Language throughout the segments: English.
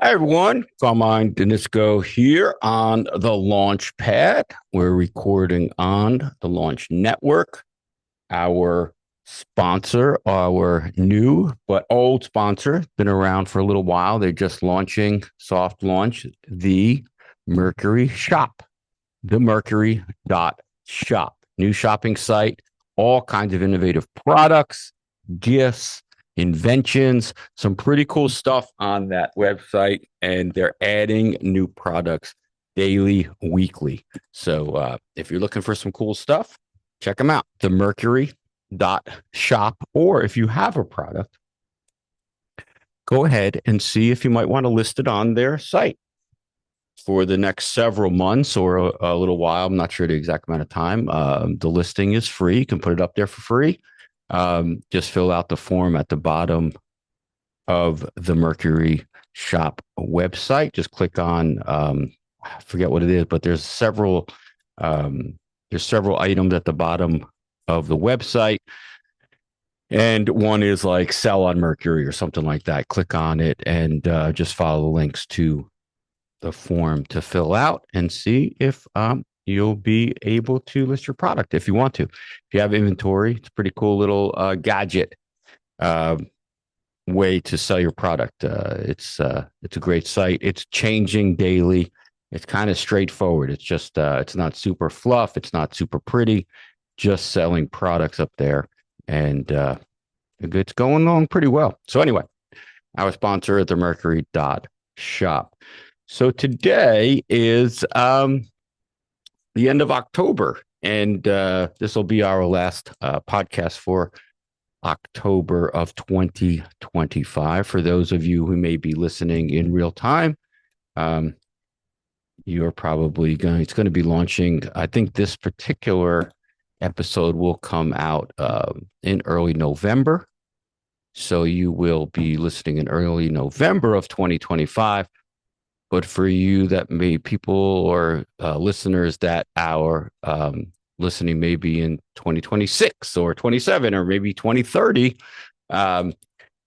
Hi, everyone. Carmine Denisco here on the Launch Pad. We're recording on the Launch Network. Our sponsor, our new but old sponsor, been around for a little while. They're just launching, soft launch, the Mercury Shop, themercury.shop. New shopping site, all kinds of innovative products, gifts, inventions, some pretty cool stuff on that website. And they're adding new products daily, weekly. So if you're looking for some cool stuff, check them out. Themercury.shop. Or if you have a product, go ahead and see if you might want to list it on their site for the next several months or a little while. I'm not sure the exact amount of time. The listing is free. You can put it up there for free. Just fill out the form at the bottom of the Mercury Shop website. Just click on, I forget what it is, but there's several items at the bottom of the website. And one is like sell on Mercury or something like that. Click on it and just follow the links to the form to fill out and see if you'll be able to list your product if you want to. If you have inventory, it's a pretty cool little gadget way to sell your product. It's a great site. It's changing daily. It's kind of straightforward. It's just it's not super fluff. It's not super pretty. Just selling products up there, and it's going along pretty well. So anyway, our sponsor at themercury.shop. So today is the end of October, and this will be our last podcast for October of 2025. For those of you who may be listening in real time, you're probably it's going to be launching. I think this particular episode will come out in early November. So you will be listening in early November of 2025. But for you that may people or listeners that are listening maybe in 2026 or 27 or maybe 2030,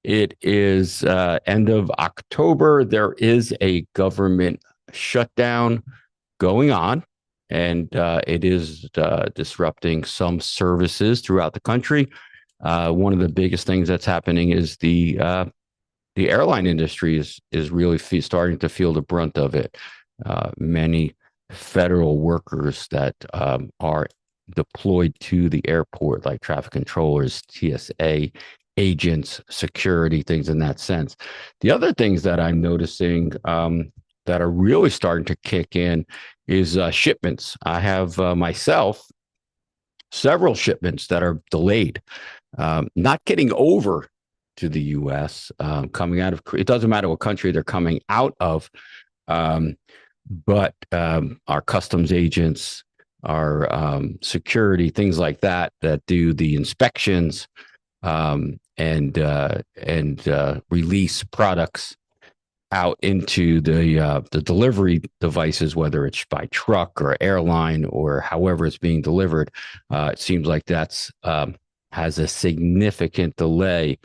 it is end of October. There is a government shutdown going on, and it is disrupting some services throughout the country. One of the biggest things that's happening is the airline industry is really starting to feel the brunt of it. Many federal workers that are deployed to the airport, like traffic controllers, TSA agents, security, things in that sense. The other things that I'm noticing that are really starting to kick in is shipments. I have myself several shipments that are delayed, not getting over to the U.S. Coming out of, it doesn't matter what country they're coming out of, but our customs agents, our security, things like that, that do the inspections and release products out into the delivery devices, whether it's by truck or airline or however it's being delivered. It seems like that's has a significant delay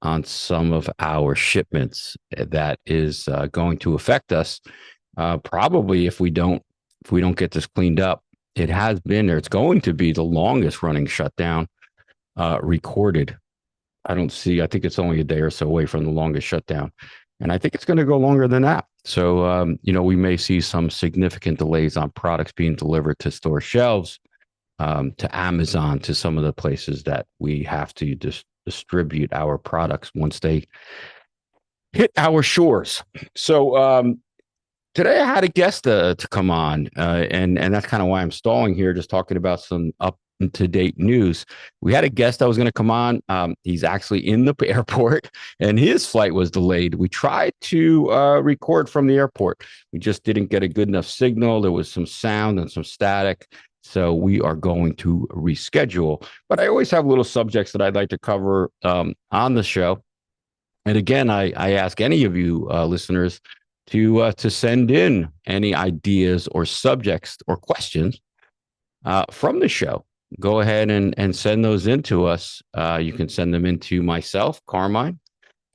on some of our shipments that is going to affect us. Probably if we don't get this cleaned up. It has been, or it's going to be, the longest running shutdown recorded. I think it's only a day or so away from the longest shutdown, and I think it's going to go longer than that. So we may see some significant delays on products being delivered to store shelves, to Amazon, to some of the places that we have to distribute our products once they hit our shores. So today I had a guest to come on, and that's kind of why I'm stalling here, just talking about some up-to-date news. We had a guest that was going to come on. He's actually in the airport, and his flight was delayed. We tried to record from the airport. We just didn't get a good enough signal. There was some sound and some static. So we are going to reschedule. But I always have little subjects that I'd like to cover on the show. And again, I ask any of you listeners to send in any ideas or subjects or questions from the show. Go ahead and send those in to us. You can send them into myself, Carmine,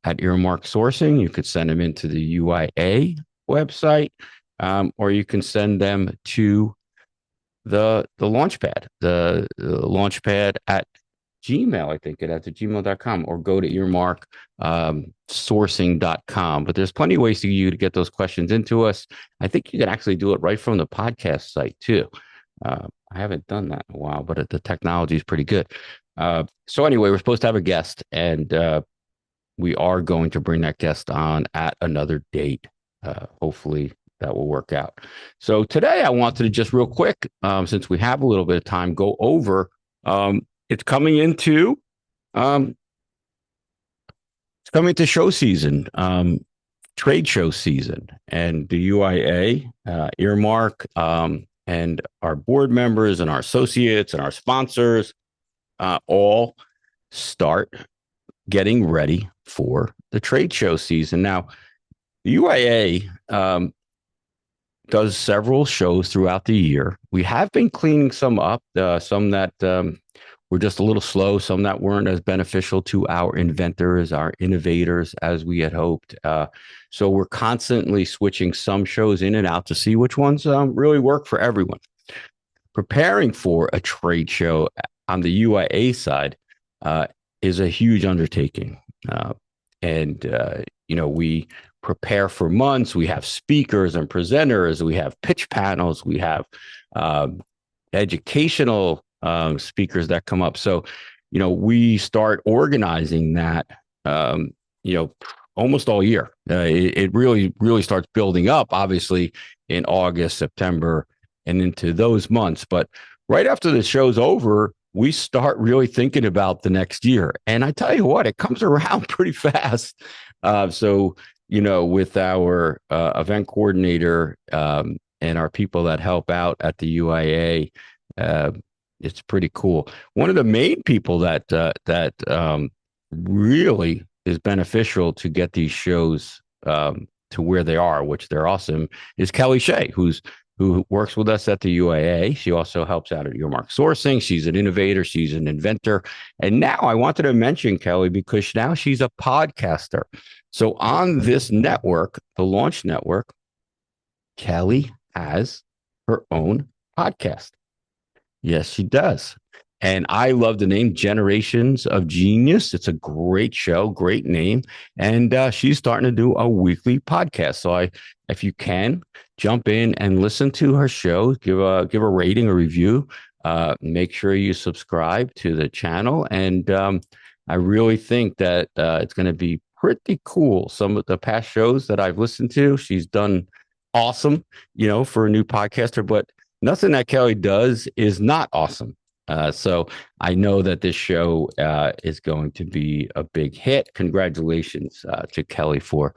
at Earmark Sourcing. You could send them into the UIA website, or you can send them to the Launchpad, the Launchpad at Gmail, I think it at gmail.com, or go to earmark sourcing.com. But there's plenty of ways for you to get those questions into us. I think you can actually do it right from the podcast site too. I haven't done that in a while, but the technology is pretty good. So anyway, we're supposed to have a guest, and we are going to bring that guest on at another date. Hopefully that will work out. So today I wanted to just real quick, since we have a little bit of time, go over. It's coming into show season, trade show season, and the UIA, Earmark, and our board members and our associates and our sponsors all start getting ready for the trade show season. Now, the UIA does several shows throughout the year. We have been cleaning some up, some that were just a little slow, some that weren't as beneficial to our inventors, our innovators, as we had hoped. So we're constantly switching some shows in and out to see which ones really work for everyone. Preparing for a trade show on the UIA side is a huge undertaking. We prepare for months. We have speakers and presenters. We have pitch panels. We have educational speakers that come up. So, we start organizing that, almost all year. It really starts building up, obviously, in August, September, and into those months. But right after the show's over, we start really thinking about the next year. And I tell you what, it comes around pretty fast. With our event coordinator and our people that help out at the UIA, it's pretty cool. One of the main people that really is beneficial to get these shows to where they are, which they're awesome, is Kelly Shea, who works with us at the UIA. She also helps out at Earmark Sourcing. She's an innovator. She's an inventor. And now I wanted to mention Kelly because now she's a podcaster. So on this network, the Launch Network, Kelly has her own podcast. Yes, she does. And I love the name Generations of Genius. It's a great show, great name. And she's starting to do a weekly podcast. So if you can, jump in and listen to her show, give a rating, a review. Make sure you subscribe to the channel. And I really think that it's going to be pretty cool. Some of the past shows that I've listened to, she's done awesome, for a new podcaster. But nothing that Kelly does is not awesome. So I know that this show is going to be a big hit. Congratulations to Kelly for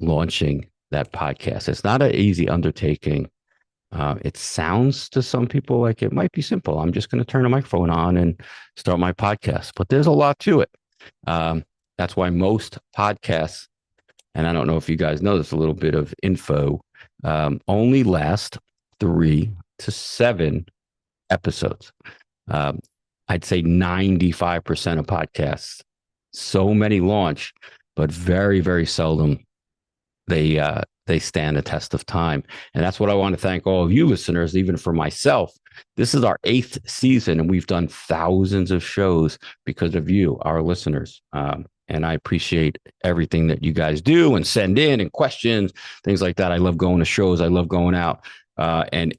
launching that podcast. It's not an easy undertaking. It sounds to some people like it might be simple. I'm just going to turn a microphone on and start my podcast. But there's a lot to it. That's why most podcasts, and I don't know if you guys know this, a little bit of info, only last 3 to 7 episodes. I'd say 95% of podcasts, so many launch, but very, very seldom they stand a test of time. And that's what I want to thank all of you listeners, even for myself. This is our 8th season, and we've done thousands of shows because of you, our listeners. And I appreciate everything that you guys do and send in and questions, things like that. I love going to shows. I love going out and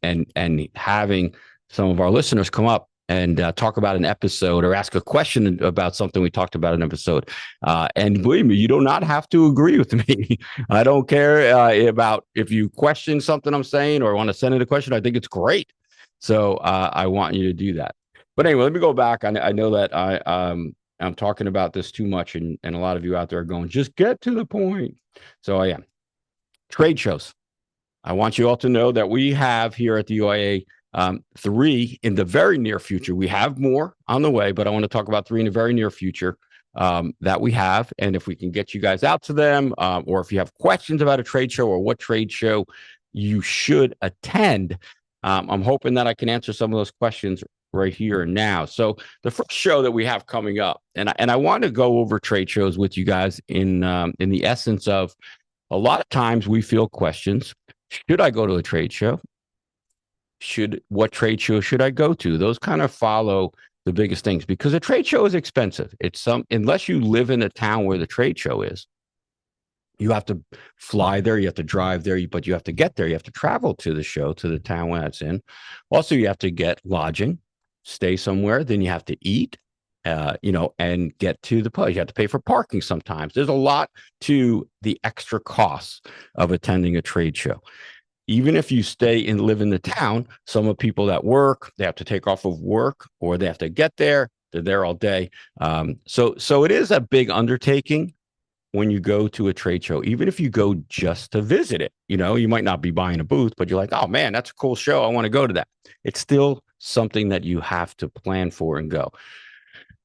having some of our listeners come up and talk about an episode or ask a question about something we talked about in an episode. And believe me, you do not have to agree with me. I don't care about if you question something I'm saying or want to send in a question. I think it's great. So I want you to do that. But anyway, let me go back. I know that I'm talking about this too much, and a lot of you out there are going, just get to the point. So I am. Trade shows. I want you all to know that we have here at the UIA 3 in the very near future. We have more on the way, but I want to talk about 3 in the very near future that we have. And if we can get you guys out to them, or if you have questions about a trade show or what trade show you should attend, I'm hoping that I can answer some of those questions right here and now. So the first show that we have coming up, and I want to go over trade shows with you guys in the essence of a lot of times we feel questions. Should I go to a trade show? What trade show should I go to? Those kind of follow the biggest things because a trade show is expensive. Unless you live in a town where the trade show is, you have to fly there, you have to drive there, but you have to get there. You have to travel to the show, to the town where it's in. Also, you have to get lodging, stay somewhere. Then you have to eat, and get to the place. You have to pay for parking sometimes. There's a lot to the extra costs of attending a trade show. Even if you stay and live in the town, some of the people that work, they have to take off of work or they have to get there. They're there all day. So it is a big undertaking when you go to a trade show, even if you go just to visit it. You might not be buying a booth, but you're like, oh man, that's a cool show. I want to go to that. It's still something that you have to plan for and go.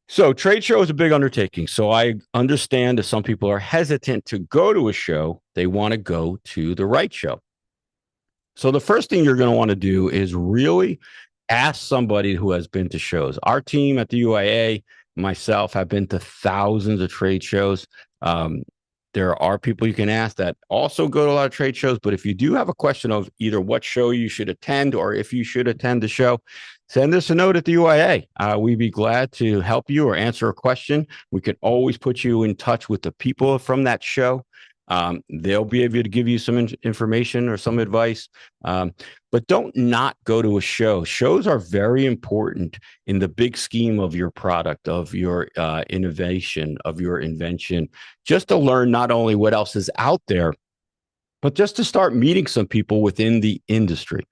So trade show is a big undertaking. So I understand that some people are hesitant to go to a show. They want to go to the right show. So the first thing you're going to want to do is really ask somebody who has been to shows. Our team at the UIA, myself, have been to thousands of trade shows. There are people you can ask that also go to a lot of trade shows. But if you do have a question of either what show you should attend or if you should attend the show, send us a note at the UIA. We'd be glad to help you or answer a question. We can always put you in touch with the people from that show. They'll be able to give you some information or some advice, but don't not go to a show. Shows are very important in the big scheme of your product, of your innovation, of your invention, just to learn not only what else is out there, but just to start meeting some people within the industry.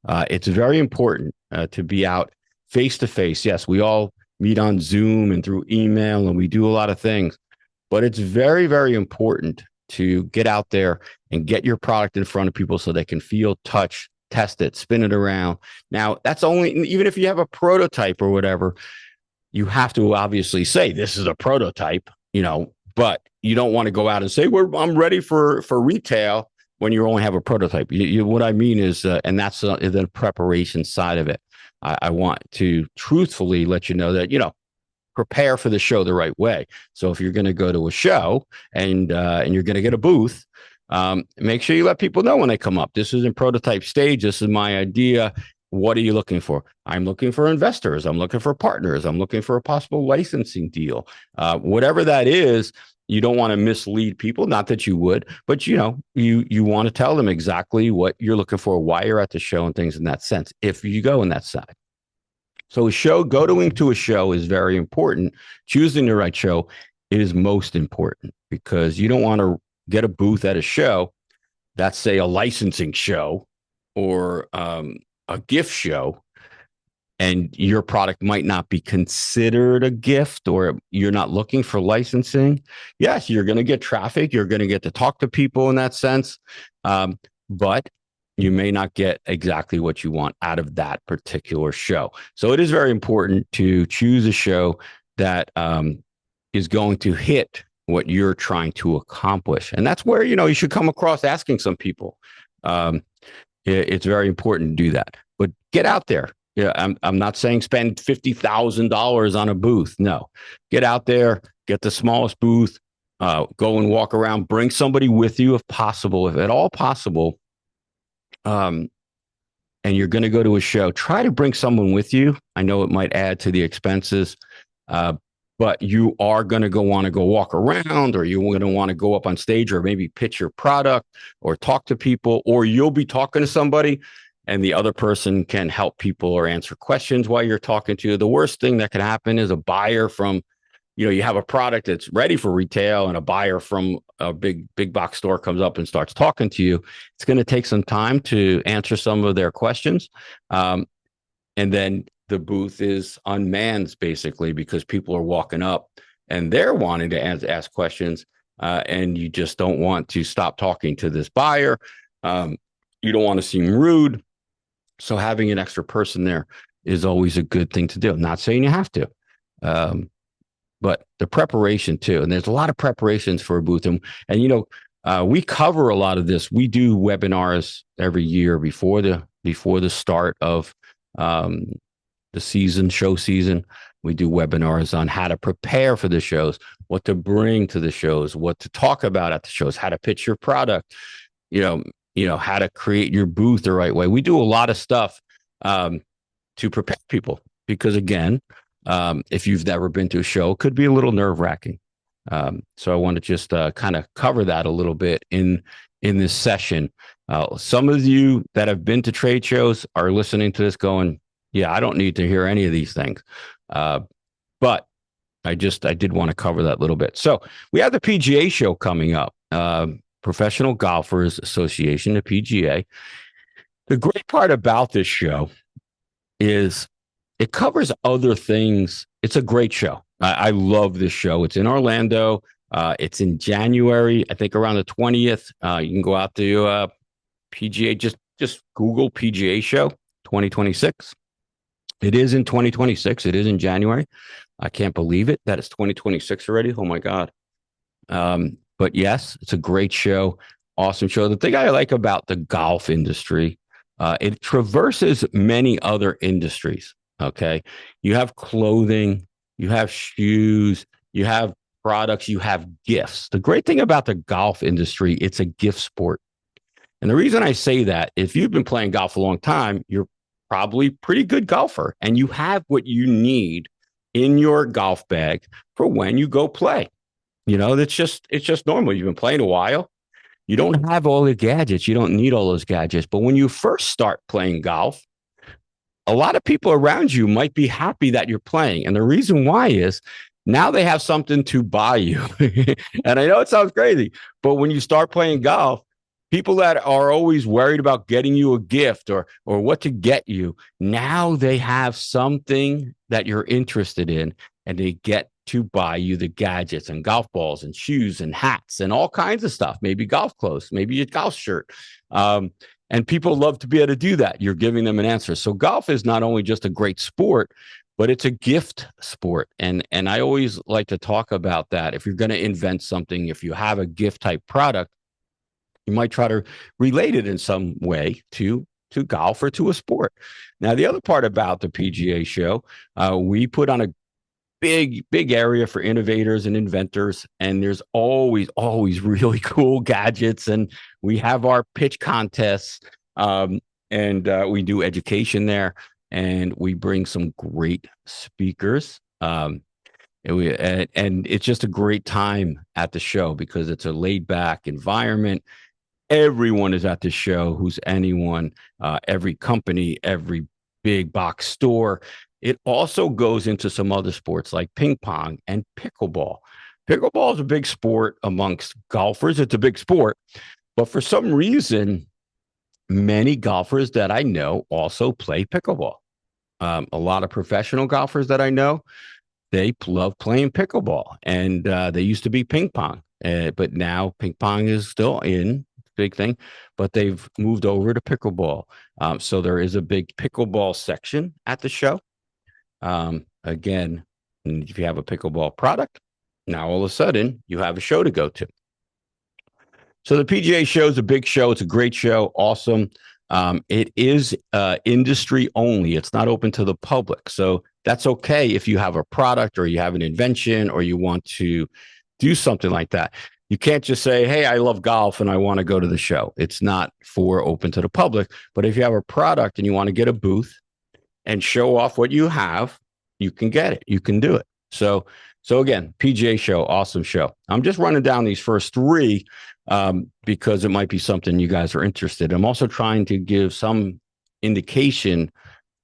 It's very important to be out face to face. Yes, we all meet on Zoom and through email, and we do a lot of things, but it's very, very important to get out there and get your product in front of people so they can feel, touch, test it, spin it around. Now, that's only, even if you have a prototype or whatever, you have to obviously say this is a prototype, but you don't want to go out and say, I'm ready for retail when you only have a prototype. What I mean is, and that's the preparation side of it. I want to truthfully let you know that, prepare for the show the right way. So if you're going to go to a show and you're going to get a booth, make sure you let people know when they come up. This is in prototype stage. This is my idea. What are you looking for? I'm looking for investors. I'm looking for partners. I'm looking for a possible licensing deal. Whatever that is, you don't want to mislead people. Not that you would, but you want to tell them exactly what you're looking for, why you're at the show, and things in that sense. If you go in that side. So going to a show is very important. Choosing the right show is most important because you don't want to get a booth at a show that's, say, a licensing show or a gift show, and your product might not be considered a gift or you're not looking for licensing. Yes, you're going to get traffic. You're going to get to talk to people in that sense. But you may not get exactly what you want out of that particular show. So it is very important to choose a show that is going to hit what you're trying to accomplish. And that's where, you should come across asking some people. It's very important to do that. But get out there. Yeah, I'm not saying spend $50,000 on a booth. No, get out there, get the smallest booth, go and walk around, bring somebody with you if possible, if at all possible. And you're going to go to a show, try to bring someone with you. I know it might add to the expenses, but you are going to want to go walk around, or you're going to want to go up on stage, or maybe pitch your product or talk to people, or you'll be talking to somebody and the other person can help people or answer questions while you're talking to you. The worst thing that can happen is a buyer from, you have a product that's ready for retail and a buyer from a big box store comes up and starts talking to you. It's going to take some time to answer some of their questions. And then the booth is unmanned basically because people are walking up and they're wanting to ask questions. And you just don't want to stop talking to this buyer. You don't want to seem rude. So having an extra person there is always a good thing to do. I'm not saying you have to. But the preparation too, and there's a lot of preparations for a booth, and we cover a lot of this. We do webinars every year before the start of show season. We do webinars on how to prepare for the shows, what to bring to the shows, what to talk about at the shows, how to pitch your product, you know, how to create your booth the right way. We do a lot of stuff um, to prepare people because, again, if you've never been to a show, it could be a little nerve wracking. So I want to just kind of cover that a little bit in this session. Some of you that have been to trade shows are listening to this going, yeah, I don't need to hear any of these things. But I did want to cover that a little bit. So we have the PGA show coming up, Professional Golfers Association, the PGA. The great part about this show is it covers other things. It's a great show. I love this show. It's in Orlando. It's in January, I think around the 20th. You can go out to PGA, just Google PGA show 2026. It is in 2026. It is in January. I can't believe it that it's 2026 already. Oh my God. But yes, it's a great show. Awesome show. The thing I like about the golf industry, it traverses many other industries. Okay. You have clothing, you have shoes, you have products, you have gifts. The great thing about the golf industry, it's a gift sport. And the reason I say that, if you've been playing golf a long time, you're probably pretty good golfer and you have what you need in your golf bag for when you go play. It's just normal. You've been playing a while. You don't have all the gadgets. You don't need all those gadgets. But when you first start playing golf, a lot of people around you might be happy that you're playing. And the reason why is now they have something to buy you. And I know it sounds crazy, but when you start playing golf, people that are always worried about getting you a gift or what to get you, now they have something that you're interested in and they get to buy you the gadgets and golf balls and shoes and hats and all kinds of stuff, maybe golf clothes, maybe a golf shirt. And people love to be able to do that. You're giving them an answer. So golf is not only just a great sport, but it's a gift sport. And I always like to talk about that. If you're going to invent something, if you have a gift type product, you might try to relate it in some way to golf or to a sport. Now, the other part about the PGA show, we put on a big area for innovators and inventors, and there's always really cool gadgets, and we have our pitch contests, and we do education there, and we bring some great speakers, and it's just a great time at the show because it's a laid back environment. Everyone is at the show who's anyone, every company, every big box store. It also goes into some other sports like ping pong and pickleball. Pickleball is a big sport amongst golfers. It's a big sport, but for some reason, many golfers that I know also play pickleball. A lot of professional golfers that I know, they love playing pickleball, and they used to be ping pong, but now ping pong is still in. Big thing, but they've moved over to pickleball. So there is a big pickleball section at the show. Again, if you have a pickleball product, now all of a sudden you have a show to go to. So the PGA show is a big show. It's a great show. Awesome. It is industry only. It's not open to the public. So that's okay if you have a product or you have an invention or you want to do something like that. You can't just say, hey, I love golf and I want to go to the show. It's not for open to the public. But if you have a product and you want to get a booth and show off what you have, you can get it. You can do it. So again, PGA show, awesome show. I'm just running down these first three because it might be something you guys are interested in. I'm also trying to give some indication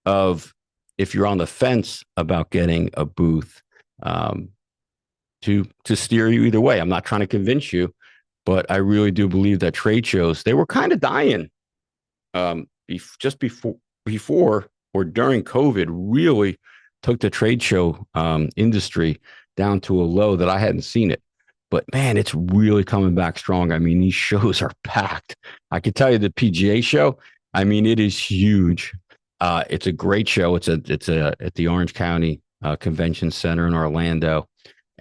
of if you're on the fence about getting a booth, to steer you either way. I'm not trying to convince you, but I really do believe that trade shows, they were kind of dying just before or during COVID, really took the trade show industry down to a low that I hadn't seen it. But man, it's really coming back strong. I mean, these shows are packed. I can tell you the PGA show, I mean, it is huge. It's a great show. It's at the Orange County Convention Center in Orlando.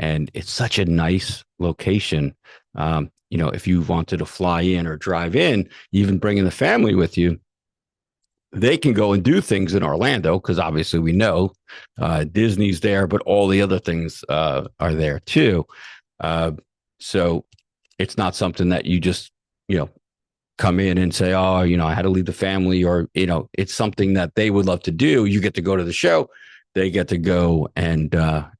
And it's such a nice location. If you wanted to fly in or drive in, even bringing the family with you, they can go and do things in Orlando because obviously we know Disney's there, but all the other things are there too. So it's not something that you just, come in and say, oh, I had to leave the family, or, it's something that they would love to do. You get to go to the show. They get to go and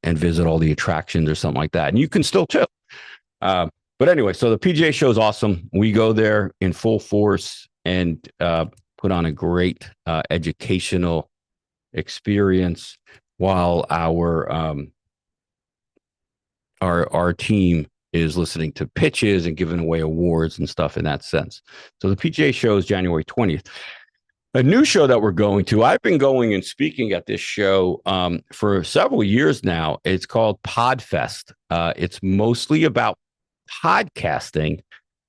visit all the attractions or something like that. And you can still too. But anyway, so the PGA show is awesome. We go there in full force and put on a great educational experience while our team is listening to pitches and giving away awards and stuff in that sense. So the PGA show is January 20th. A new show that we're going to, I've been going and speaking at this show for several years now. It's called Podfest. It's mostly about podcasting,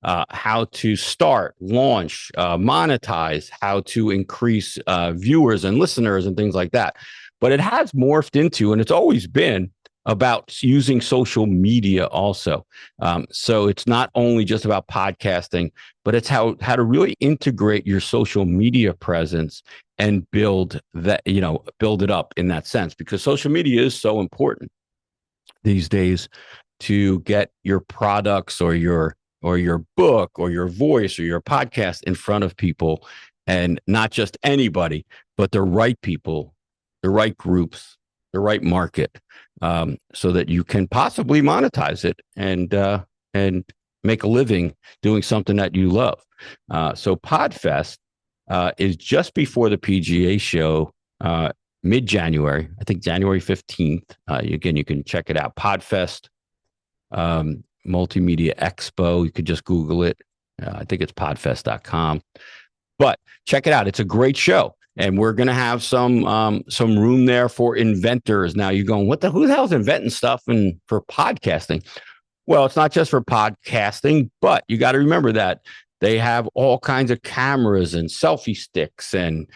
how to start, launch, monetize, how to increase viewers and listeners and things like that. But it has morphed into, and it's always been, about using social media also. So it's not only just about podcasting, but it's how to really integrate your social media presence and build it up in that sense, because social media is so important these days to get your products or your book or your voice or your podcast in front of people, and not just anybody, but the right people, the right groups, the right market, so that you can possibly monetize it and make a living doing something that you love. So Podfest is just before the PGA show, mid-January, I think January 15th. Again, you can check it out. Podfest Multimedia Expo. You could just Google it. I think it's podfest.com. But check it out. It's a great show. And we're going to have some room there for inventors. Now you're going, who the hell's inventing stuff for podcasting? Well, it's not just for podcasting, but you got to remember that they have all kinds of cameras and selfie sticks and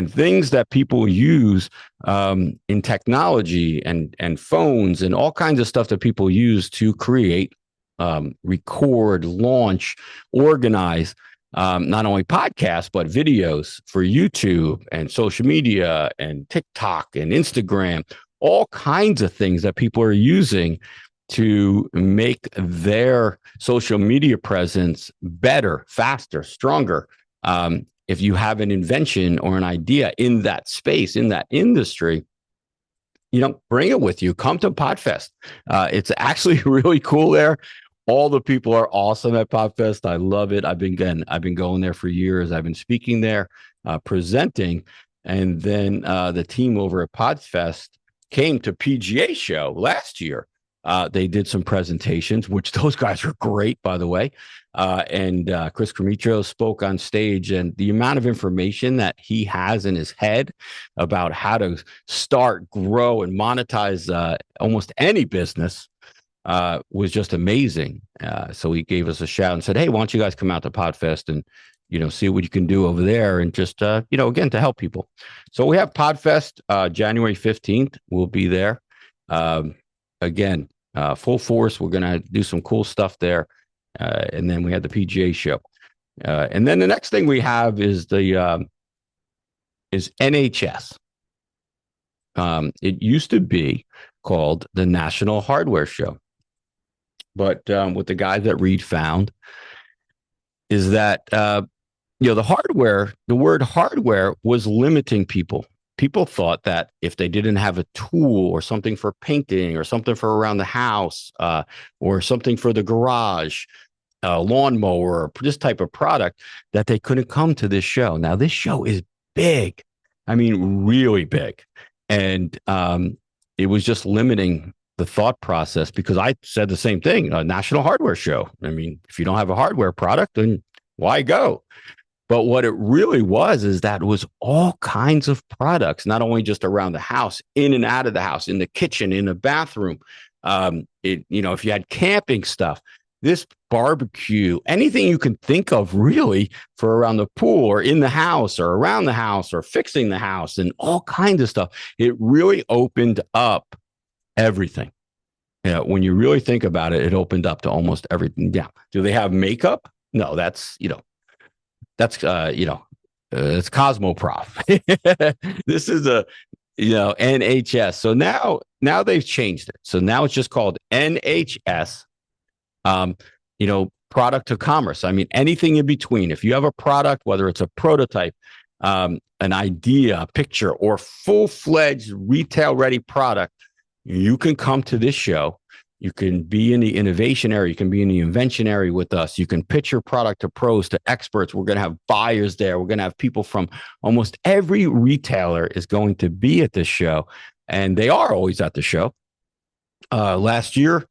things that people use in technology and phones and all kinds of stuff that people use to create, record, launch, organize not only podcasts, but videos for YouTube and social media and TikTok and Instagram, all kinds of things that people are using to make their social media presence better, faster, stronger. If you have an invention or an idea in that space, in that industry, bring it with you. Come to Podfest. It's actually really cool there. All the people are awesome at Podfest. I love it. I've been going there for years. I've been speaking there, presenting, and then the team over at Podfest came to PGA show last year. They did some presentations, which those guys are great, by the way. And Chris Cremitro spoke on stage, and the amount of information that he has in his head about how to start, grow, and monetize almost any business was just amazing. So he gave us a shout and said, hey, why don't you guys come out to Podfest and, see what you can do over there, and just, again, to help people. So we have Podfest, January 15th. We'll be there. Again, full force. We're going to do some cool stuff there. And then we had the PGA show. And then the next thing we have is is NHS. It used to be called the National Hardware Show. But what the guys at Reed found is that, the word hardware was limiting people. People thought that if they didn't have a tool or something for painting or something for around the house or something for the garage, a lawnmower, or this type of product, that they couldn't come to this show. Now, this show is big. I mean, really big. And it was just limiting the thought process, because I said the same thing, a National Hardware Show. I mean, if you don't have a hardware product, then why go? But what it really was is that it was all kinds of products, not only just around the house, in and out of the house, in the kitchen, in the bathroom. If you had camping stuff, this barbecue, anything you can think of really for around the pool or in the house or around the house or fixing the house and all kinds of stuff. It really opened up everything. When you really think about it, it opened up to almost everything. Yeah. Do they have makeup? No, that's It's Cosmoprof. This is a NHS. So now they've changed it. So now it's just called NHS. Um, product to commerce. I mean, anything in between. If you have a product, whether it's a prototype, an idea, a picture, or full-fledged retail-ready product, you can come to this show. You can be in the innovation area. You can be in the invention area with us. You can pitch your product to pros, to experts. We're going to have buyers there. We're going to have people from almost every retailer is going to be at this show. And they are always at the show. Last year,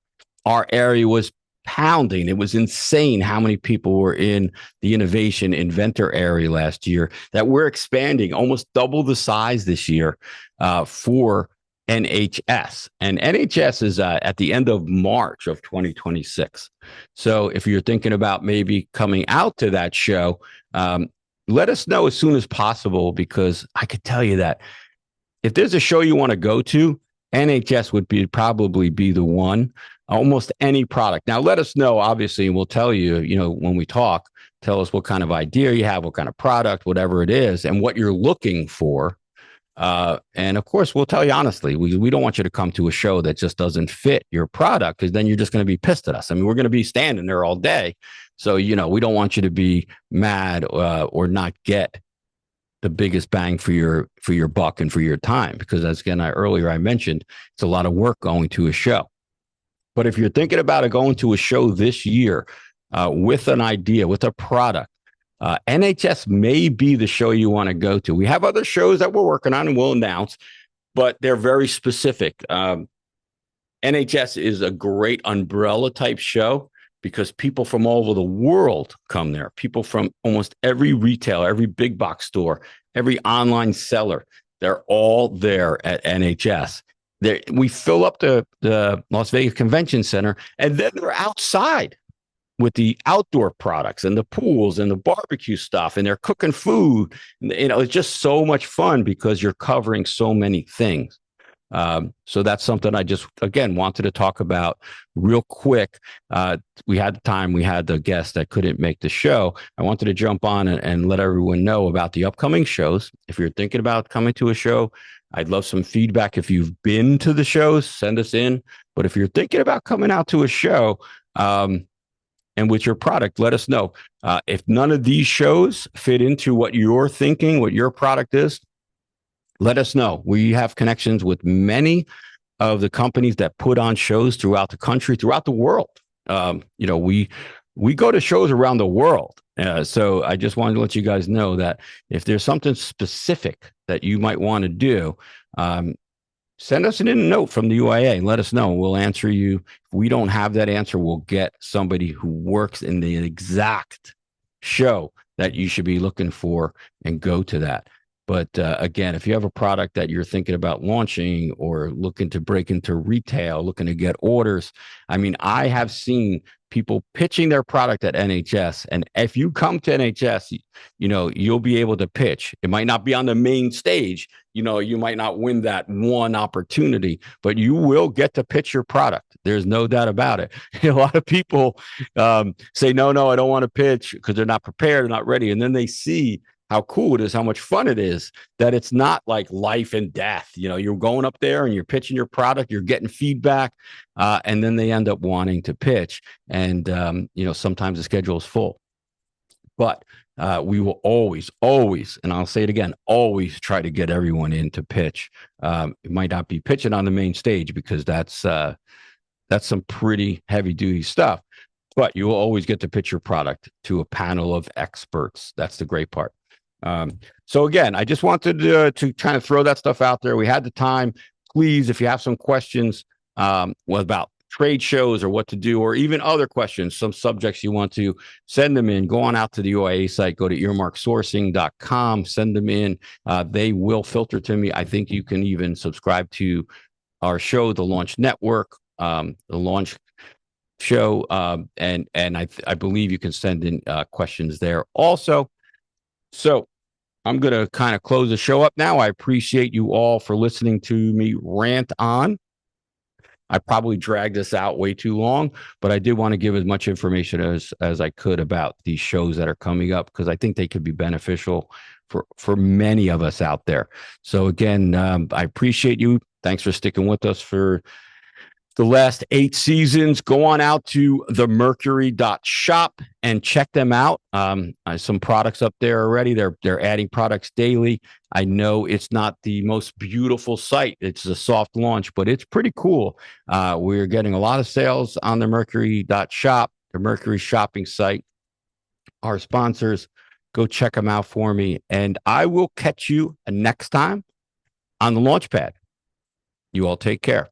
our area was pounding. It was insane how many people were in the innovation inventor area last year, that we're expanding almost double the size this year for NHS. And NHS is at the end of March of 2026. So if you're thinking about maybe coming out to that show, let us know as soon as possible, because I could tell you that if there's a show you want to go to, NHS would probably be the one. Almost any product. Now, let us know, obviously, and we'll tell you, when we talk, tell us what kind of idea you have, what kind of product, whatever it is, and what you're looking for. And of course, we'll tell you honestly, we don't want you to come to a show that just doesn't fit your product, because then you're just going to be pissed at us. I mean, we're going to be standing there all day. So, we don't want you to be mad or not get the biggest bang for your buck and for your time, because as again, earlier I mentioned, it's a lot of work going to a show. But if you're thinking about going to a show this year with an idea, with a product, NHS may be the show you want to go to. We have other shows that we're working on and we'll announce, but they're very specific. NHS is a great umbrella type show because people from all over the world come there. People from almost every retailer, every big box store, every online seller, they're all there at NHS. We fill up the Las Vegas Convention Center, and then they're outside with the outdoor products and the pools and the barbecue stuff, and they're cooking food. It's just so much fun because you're covering so many things. So that's something I just, again, wanted to talk about real quick. We had the time, we had the guest that couldn't make the show. I wanted to jump on and let everyone know about the upcoming shows. If you're thinking about coming to a show, I'd love some feedback. If you've been to the shows, send us in. But if you're thinking about coming out to a show and with your product, let us know. If none of these shows fit into what you're thinking, what your product is, let us know. We have connections with many of the companies that put on shows throughout the country, throughout the world. We go to shows around the world. So I just wanted to let you guys know that if there's something specific that you might want to do, send us a note from the UIA and let us know. We'll answer you. If we don't have that answer, we'll get somebody who works in the exact show that you should be looking for and go to that. But again, if you have a product that you're thinking about launching or looking to break into retail, looking to get orders, I mean, I have seen people pitching their product at NHS. And if you come to NHS, you'll be able to pitch. It might not be on the main stage. You might not win that one opportunity, but you will get to pitch your product. There's no doubt about it. A lot of people say, no, I don't want to pitch because they're not prepared, they're not ready. And then they see how cool it is, how much fun it is, that it's not like life and death. You're going up there and you're pitching your product, you're getting feedback, and then they end up wanting to pitch. And, sometimes the schedule is full. But we will always, and I'll say it again, always try to get everyone in to pitch. It might not be pitching on the main stage because that's some pretty heavy duty stuff. But you will always get to pitch your product to a panel of experts. That's the great part. So again, I just wanted to kind of throw that stuff out there. We had the time. Please, if you have some questions about trade shows or what to do, or even other questions, some subjects you want to send them in, go on out to the UIA site, go to earmarksourcing.com, send them in. They will filter to me. I think you can even subscribe to our show, the Launch Network, the Launch Show, and I believe you can send in questions there also. So I'm going to kind of close the show up now. I appreciate you all for listening to me rant on. I probably dragged this out way too long, but I did want to give as much information as I could about these shows that are coming up, because I think they could be beneficial for many of us out there. So again, I appreciate you. Thanks for sticking with us for the last 8 seasons. Go on out to themercury.shop and check them out. Some products up there already. They're adding products daily. I know it's not the most beautiful site. It's a soft launch, but it's pretty cool. We're getting a lot of sales on the mercury.shop, the Mercury shopping site. Our sponsors, go check them out for me. And I will catch you next time on the Launchpad. You all take care.